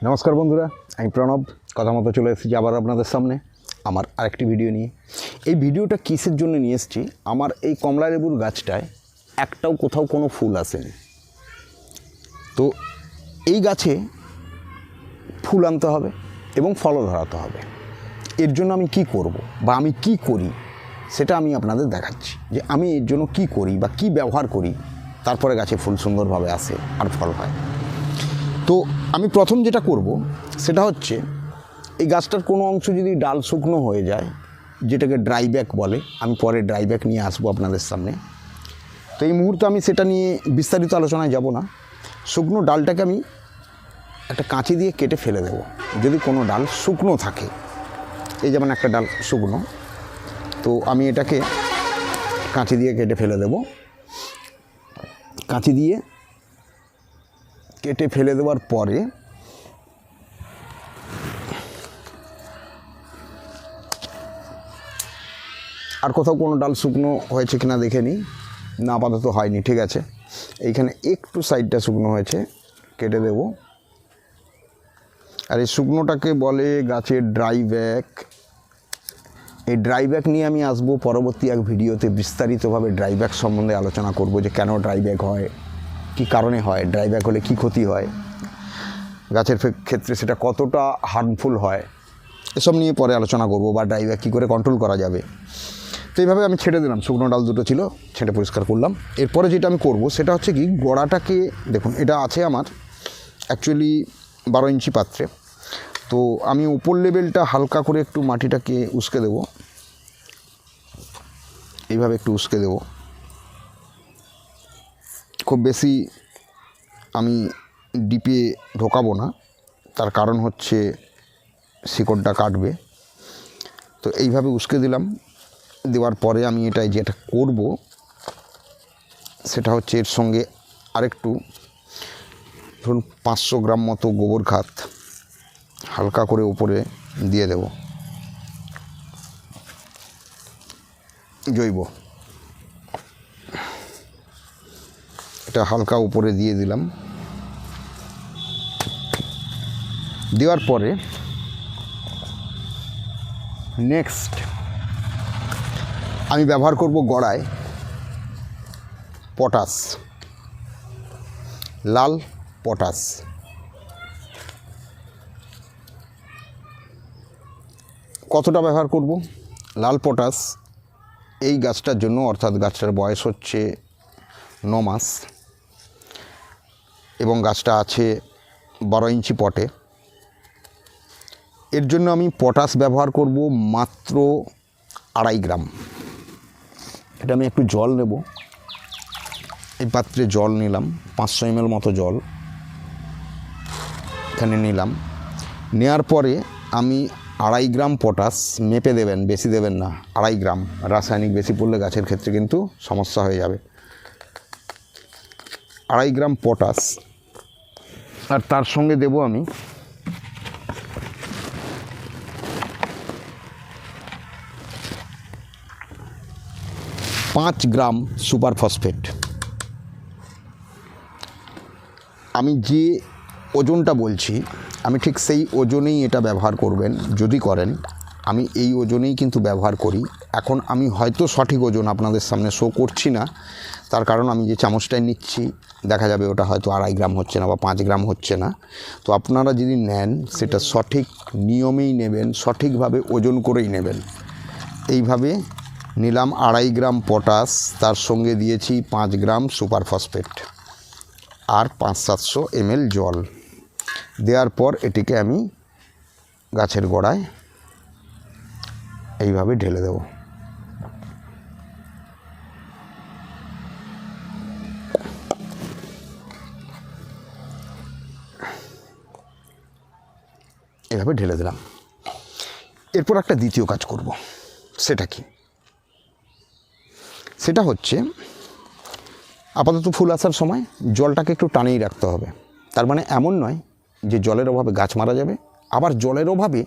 নমস্কার বন্ধুরা, আমি প্রণব কথা মতো চলে এসেছি আবার আপনাদের সামনে আমার আরেকটি ভিডিও নিয়ে। এই ভিডিওটা কিসের জন্য নিয়ে এসেছি, আমার এই কমলা লেবুর গাছটায় একটাও কোথাও কোনো ফুল আসেনি। তো এই গাছে ফুল আনতে হবে এবং ফলও ধরাতে হবে। এর জন্য আমি কি করব বা আমি কি করি সেটা আমি আপনাদের দেখাচ্ছি, যে আমি এর জন্য কি করি বা কি ব্যবহার করি, তারপরে গাছে ফুল সুন্দরভাবে আসে আর ফল হয়। তো আমি প্রথম যেটা করব সেটা হচ্ছে, এই গাছটার কোনো অংশ যদি ডাল শুকনো হয়ে যায়, যেটাকে ড্রাই ব্যাক বলে, আমি পরে ড্রাই ব্যাক নিয়ে আসবো আপনাদের সামনে। তো এই মুহূর্তে আমি সেটা নিয়ে বিস্তারিত আলোচনায় যাব না। শুকনো ডালটাকে আমি একটা কাঁচি দিয়ে কেটে ফেলে দেব যদি কোনো ডাল শুকনো থাকে। এই যেমন একটা ডাল শুকনো, তো আমি এটাকে কাঁচি দিয়ে কেটে ফেলে দেব। কাঁচি দিয়ে কেটে ফেলে দেওয়ার পরে আর কোথাও কোনো ডাল শুকনো হয়েছে কিনা দেখে নিই। না, আপাতত হয়নি, ঠিক আছে। এইখানে একটু সাইডটা শুকনো হয়েছে, কেটে দেব। আর এই শুকনোটাকে বলে গাছের ড্রাই ব্যাক। এই ড্রাই ব্যাক নিয়ে আমি আসবো পরবর্তী এক ভিডিওতে, বিস্তারিতভাবে ড্রাই ব্যাক সম্বন্ধে আলোচনা করব, যে কেন ড্রাই ব্যাক হয়, কী কারণে হয়, ড্রাই ব্যাক হলে কী ক্ষতি হয়, গাছের ক্ষেত্রে সেটা কতটা হার্মফুল হয়, এসব নিয়ে পরে আলোচনা করব, বা ড্রাই ব্যাক কী করে কন্ট্রোল করা যাবে। তো এইভাবে আমি ছেড়ে দিলাম, শুকনো ডাল দুটো ছিল, ছেড়ে পরিষ্কার করলাম। এরপরে যেটা আমি করব সেটা হচ্ছে কি, গোড়াটাকে দেখুন, এটা আছে আমার অ্যাকচুয়ালি 12 ইঞ্চি পাত্রে। তো আমি উপর লেভেলটা হালকা করে একটু মাটিটাকে উস্কে দেব, এইভাবে একটু উস্কে দেব। খুব বেশি আমি ডিপে ঢোকাবো না, তার কারণ হচ্ছে শিকড়টা কাটবে। তো এইভাবে উস্কে দিলাম। দেওয়ার পরে আমি এটাই যেটা করব সেটা হচ্ছে, এর সঙ্গে আরেকটু ধরুন 500 গ্রাম মতো গোবর খাত হালকা করে উপরে দিয়ে দেব, জৈব। এটা হালকা উপরে দিয়ে দিলাম। দেওয়ার পরে নেক্সট আমি ব্যবহার করব গোড়ায় পটাশ, লাল পটাশ। কতটা ব্যবহার করব? লাল পটাশ এই গাছটার জন্য, অর্থাৎ গাছটার বয়স হচ্ছে 9 মাস এবং গাছটা আছে 12 ইঞ্চি পটে। এর জন্য আমি পটাশ ব্যবহার করব মাত্র 2.5 গ্রাম। এটা আমি একটু জল নেব, এই পাত্রে জল নিলাম, 500 ml মতো জল এখানে নিলাম। নেওয়ার পরে আমি 2.5 গ্রাম পটাশ, মেপে দেবেন, বেশি দেবেন না, 2.5 গ্রাম। রাসায়নিক বেশি পড়লে গাছের ক্ষেত্রে কিন্তু সমস্যা হয়ে যাবে। 2.5 গ্রাম পটাশ, আর তার সঙ্গে দেব আমি 5 গ্রাম সুপার ফসফেট। আমি যে ওজনটা বলছি, আমি ঠিক সেই ওজনেই এটা ব্যবহার করবেন যদি করেন। আমি এই ওজনেই কিন্তু ব্যবহার করি। এখন আমি হয়তো সঠিক ওজন আপনাদের সামনে শো করছি না, তার কারণ আমি যে চামচটায় নিচ্ছি দেখা যাবে ওটা হয়তো 2.5 গ্রাম হচ্ছে না বা 5 গ্রাম হচ্ছে না। তো আপনারা যদি নেন সেটা সঠিক নিয়মেই নেবেন, সঠিকভাবে ওজন করেই নেবেন। এইভাবে নিলাম 2.5 গ্রাম পটাশ, তার সঙ্গে দিয়েছি 5 গ্রাম সুপার ফসফেট আর 500-700 ml জল। দেওয়ার পর এটিকে আমি গাছের গোড়ায় এইভাবে ঢেলে দেব। এইভাবে ঢেলে দিলাম। এরপর একটা দ্বিতীয় কাজ করব, সেটা কি? সেটা হচ্ছে, আপাতত ফুল আসার সময় জলটাকে একটু টানেই রাখতে হবে। তার মানে এমন নয় যে জলের অভাবে গাছ মারা যাবে, আবার জলের অভাবে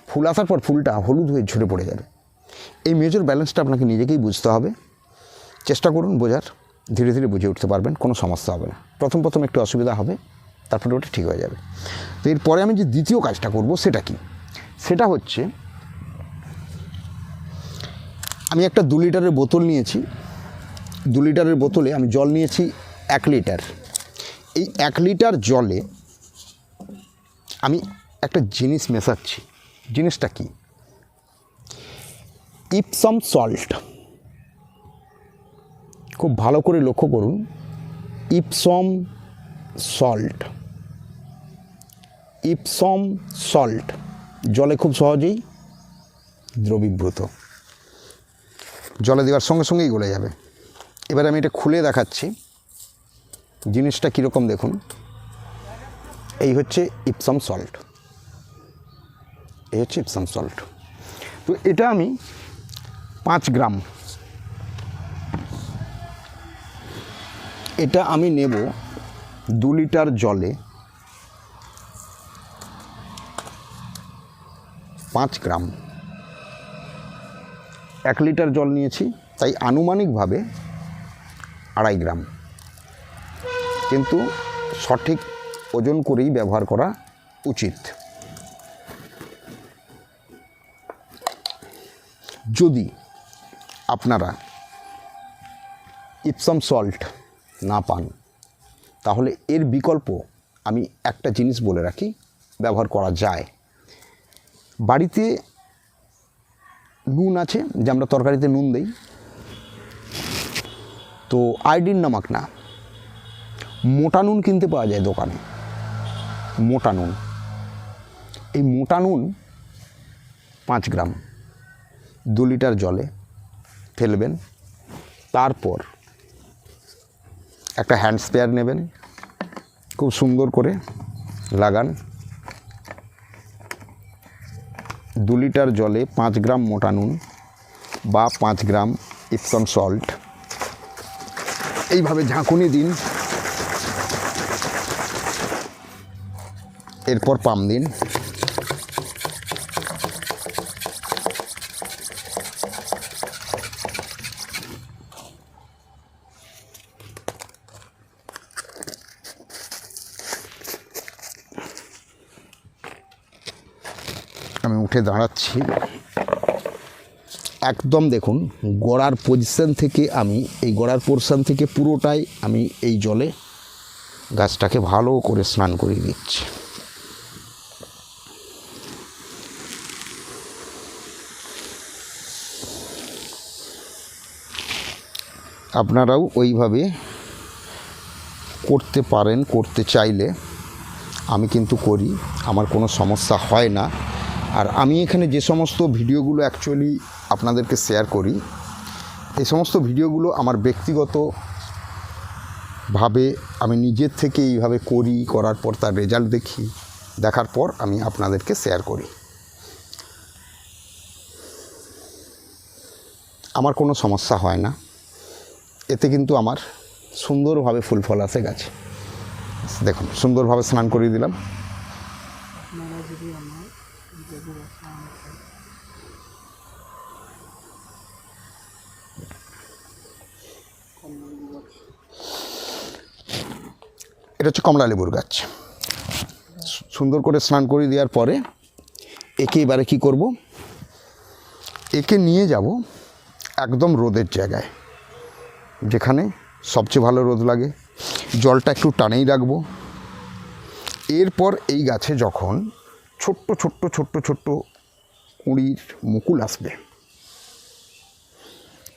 ফুল আসার পর ফুলটা হলুদ হয়ে ঝরে পড়ে যাবে। এই মেজর ব্যালেন্সটা আপনাকে নিজেকেই বুঝতে হবে। চেষ্টা করুন বোঝার, ধীরে ধীরে বুঝে উঠতে পারবেন, কোনো সমস্যা হবে না। প্রথম প্রথম একটু অসুবিধা হবে, তারপরে ওটা ঠিক হয়ে যাবে। তো এরপরে আমি যে দ্বিতীয় কাজটা করব সেটা কি, সেটা হচ্ছে আমি একটা 2 লিটারের বোতল নিয়েছি। 2 লিটারের বোতলে আমি জল নিয়েছি 1 লিটার। এই 1 লিটার জলে আমি একটা জিনিস মেশাচ্ছি। জিনিসটা কি? Epsom salt. খুব ভালো করে লক্ষ্য করুন, ইপসম সল্ট। ইপসম সল্ট জলে খুব সহজেই দ্রবীভূত, জলে দেওয়ার সঙ্গে সঙ্গেই গলে যাবে। এবার আমি এটা খুলে দেখাচ্ছি জিনিসটা কীরকম দেখুন। এই হচ্ছে ইপসম সল্ট, এই হচ্ছে ইপসম সল্ট। তো এটা আমি 5 গ্রাম, এটা আমি নেব 2 লিটার জলে 5 গ্রাম। 1 লিটার জল নিয়েছি, তাই আনুমানিকভাবে 2.5 গ্রাম, কিন্তু সঠিক ওজন করেই ব্যবহার করা উচিত। যদি আপনারা ইপসম সল্ট না পান, তাহলে এর বিকল্প আমি একটা জিনিস বলে রাখি, ব্যবহার করা যায়। বাড়িতে নুন আছে, যে আমরা তরকারিতে নুন দেই, তো আয়োডিন নামক না, মোটা নুন কিনতে পাওয়া যায় দোকানে, মোটা নুন। এই মোটা নুন 5 গ্রাম 2 লিটার জলে ফেলবেন। তারপর একটা হ্যান্ড স্প্রেয়ার নেবেন, খুব সুন্দর করে লাগান। 2 লিটার জলে 5 গ্রাম মোটা নুন বা 5 গ্রাম ইপসম সল্ট এইভাবে ঝাঁকুনি দিন। এরপর পাম দিন। আমি উঠে দাঁড়াচ্ছি, একদম দেখুন গোড়ার পজিশন থেকে, আমি এই গোড়ার পোর্শন থেকে পুরোটাই আমি এই জলে গাছটাকে ভালো করে স্নান করিয়ে দিচ্ছি। আপনারাও ওইভাবে করতে পারেন, করতে চাইলে। আমি কিন্তু করি, আমার কোনো সমস্যা হয় না। আর আমি এখানে যে সমস্ত ভিডিওগুলো অ্যাকচুয়ালি আপনাদেরকে শেয়ার করি, এই সমস্ত ভিডিওগুলো আমার ব্যক্তিগতভাবে আমি নিজের থেকে এইভাবে করি, করার পর তার রেজাল্ট দেখি, দেখার পর আমি আপনাদেরকে শেয়ার করি। আমার কোনো সমস্যা হয় না, এতে কিন্তু আমার সুন্দরভাবে ফুল ফল আসে গাছে। দেখুন সুন্দরভাবে স্নান করিয়ে দিলাম। এটা হচ্ছে কমলা লেবুর গাছ। সুন্দর করে স্নান করিয়ে দেওয়ার পরে একে এবারে কী করব, একে নিয়ে যাব একদম রোদের জায়গায়, যেখানে সবচেয়ে ভালো রোদ লাগে। জলটা একটু টানেই রাখবো। এরপর এই গাছে যখন ছোট্ট ছোট্ট ছোট্ট ছোট্ট কুঁড়ির মুকুল আসবে,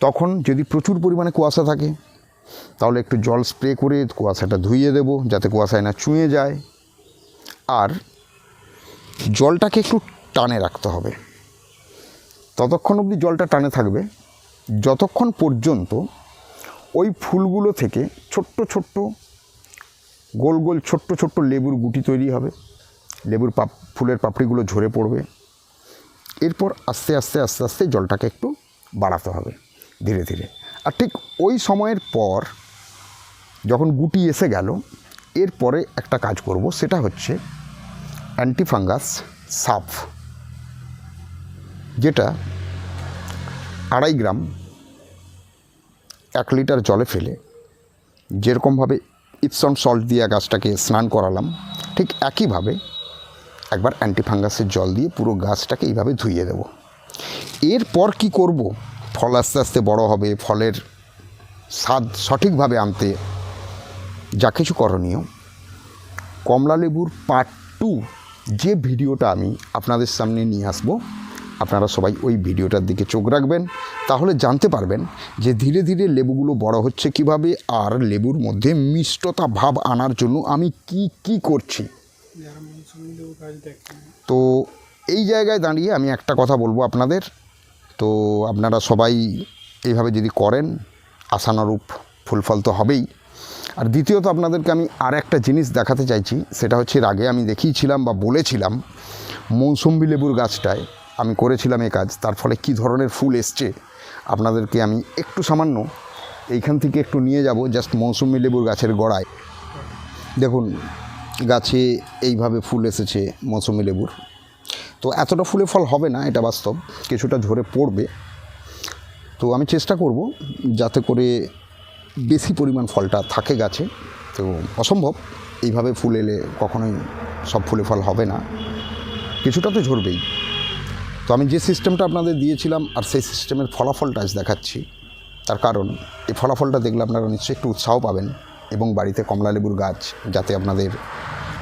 তখন যদি প্রচুর পরিমাণে কুয়াশা থাকে, তাহলে একটু জল স্প্রে করে কুয়াশাটা ধুইয়ে দেব, যাতে কুয়াশায় না চুঁয়ে যায়। আর জলটাকে একটু টানে রাখতে হবে। ততক্ষণ অবধি জলটা টানে থাকবে যতক্ষণ পর্যন্ত ওই ফুলগুলো থেকে ছোট্ট ছোট্ট গোল গোল ছোট্ট ছোট্ট লেবুর গুটি তৈরি হবে, লেবুর ফুলের পাপড়িগুলো ঝরে পড়বে। এরপর আস্তে আস্তে আস্তে আস্তে জলটাকে একটু বাড়াতে হবে ধীরে ধীরে। আর ঠিক ওই সময়ের পর যখন গুটি এসে গেল, এরপরে একটা কাজ করব, সেটা হচ্ছে অ্যান্টিফাঙ্গাস সাফ, যেটা 2.5 গ্রাম 1 লিটার জলে ফেলে যেরকমভাবে ইপসম সল্ট দিয়ে গাছটাকে স্নান করালাম, ঠিক একইভাবে একবার অ্যান্টিফাঙ্গাসের জল দিয়ে পুরো গাছটাকে এইভাবে ধুইয়ে দেব। এরপর কি করব, ফল আস্তে আস্তে বড় হবে, ফলের স্বাদ সঠিকভাবে আনতে যা কিছু করণীয়, কমলা লেবুর পার্ট 2 যে ভিডিওটা আমি আপনাদের সামনে নিয়ে আসব, আপনারা সবাই ওই ভিডিওটার দিকে চোখ রাখবেন। তাহলে জানতে পারবেন যে ধীরে ধীরে লেবুগুলো বড় হচ্ছে কিভাবে, আর লেবুর মধ্যে মিষ্টতা ভাব আনার জন্য আমি কি করছি। তো এই জায়গায় দাঁড়িয়ে আমি একটা কথা বলবো আপনাদের, তো আপনারা সবাই এইভাবে যদি করেন আশানুরূপ ফুলফল তো হবেই। আর দ্বিতীয়ত আপনাদেরকে আমি আর একটা জিনিস দেখাতে চাইছি, সেটা হচ্ছে এর আগে আমি দেখিয়েছিলাম বা বলেছিলাম মৌসুম্বি লেবুর গাছটায় আমি করেছিলাম এই কাজ, তার ফলে কি ধরনের ফুল এসছে আপনাদেরকে আমি একটু সামান্য এইখান থেকে একটু নিয়ে যাব জাস্ট মৌসুম্বি লেবুর গাছের গোড়ায়। দেখুন গাছে এইভাবে ফুল এসেছে মৌসুম্বি লেবুর। তো এতটা ফুলে ফল হবে না, এটা বাস্তব, কিছুটা ঝরে পড়বে। তো আমি চেষ্টা করব যাতে করে বেশি পরিমাণ ফলটা থাকে গাছে। তো অসম্ভব এইভাবে ফুল এলে কখনোই সব ফুলে ফল হবে না, কিছুটা তো ঝরবেই। তো আমি যে সিস্টেমটা আপনাদের দিয়েছিলাম আর সেই সিস্টেমের ফলাফলটা আজ দেখাচ্ছি। তার কারণ এই ফলাফলটা দেখলে আপনারা নিশ্চয়ই একটু উৎসাহ পাবেন এবং বাড়িতে কমলা লেবুর গাছ যাতে আপনাদের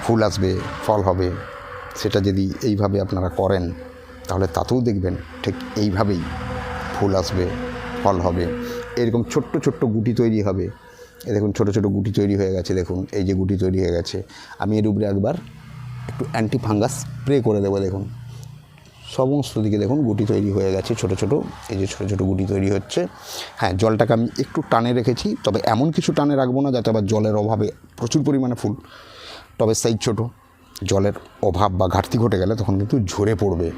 ফুল আসবে, ফল হবে, সেটা যদি এইভাবে আপনারা করেন তাহলে তাতেও দেখবেন ঠিক এইভাবেই ফুল আসবে, ফল হবে। এরকম ছোট্ট ছোট্ট গুটি তৈরি হবে। এই দেখুন ছোটো ছোটো গুটি তৈরি হয়ে গেছে, দেখুন এই যে গুটি তৈরি হয়ে গেছে। আমি এর উপরে একবার একটু অ্যান্টিফাঙ্গাস স্প্রে করে দেবো। দেখুন সমস্ত দিকে দেখুন গুটি তৈরি হয়ে গেছে, ছোটো ছোটো, এই যে ছোটো ছোটো গুটি তৈরি হচ্ছে। হ্যাঁ, জলটাকে আমি একটু টানে রেখেছি, তবে এমন কিছু টানে রাখবো না যাতে আবার জলের অভাবে প্রচুর পরিমাণে ফুল, টবের সাইজ ছোটো, জলের অভাব বা ঘাটতি ঘটে গেলে তখন কিন্তু ঝরে পড়বে।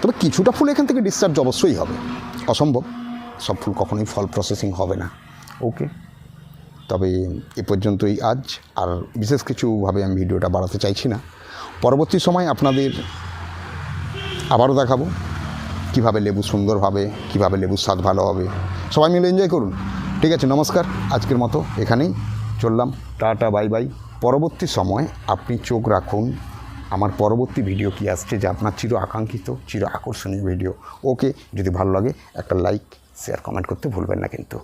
তবে কিছুটা ফুল এখান থেকে ডিসচার্জ অবশ্যই হবে, অসম্ভব সব ফুল কখনোই ফল প্রসেসিং হবে না। ওকে, তবে এ পর্যন্তই আজ, আর বিশেষ কিছুভাবে আমি ভিডিওটা বাড়াতে চাইছি না। পরবর্তী সময় আপনাদের আবারও দেখাবো কীভাবে লেবু সুন্দর হবে, কীভাবে লেবুর স্বাদ ভালো হবে। সবাই মিলে এনজয় করুন। ঠিক আছে, নমস্কার, আজকের মতো এখানেই চললাম, টাটা, বাই বাই। পরবর্তী সময় আপনি চোখ রাখুন আমার পরবর্তী ভিডিও কী আসছে, যে আপনার চির আকাঙ্ক্ষিত, চির আকর্ষণীয় ভিডিও। ওকে, যদি ভালো লাগে একটা লাইক, শেয়ার, কমেন্ট করতে ভুলবেন না কিন্তু।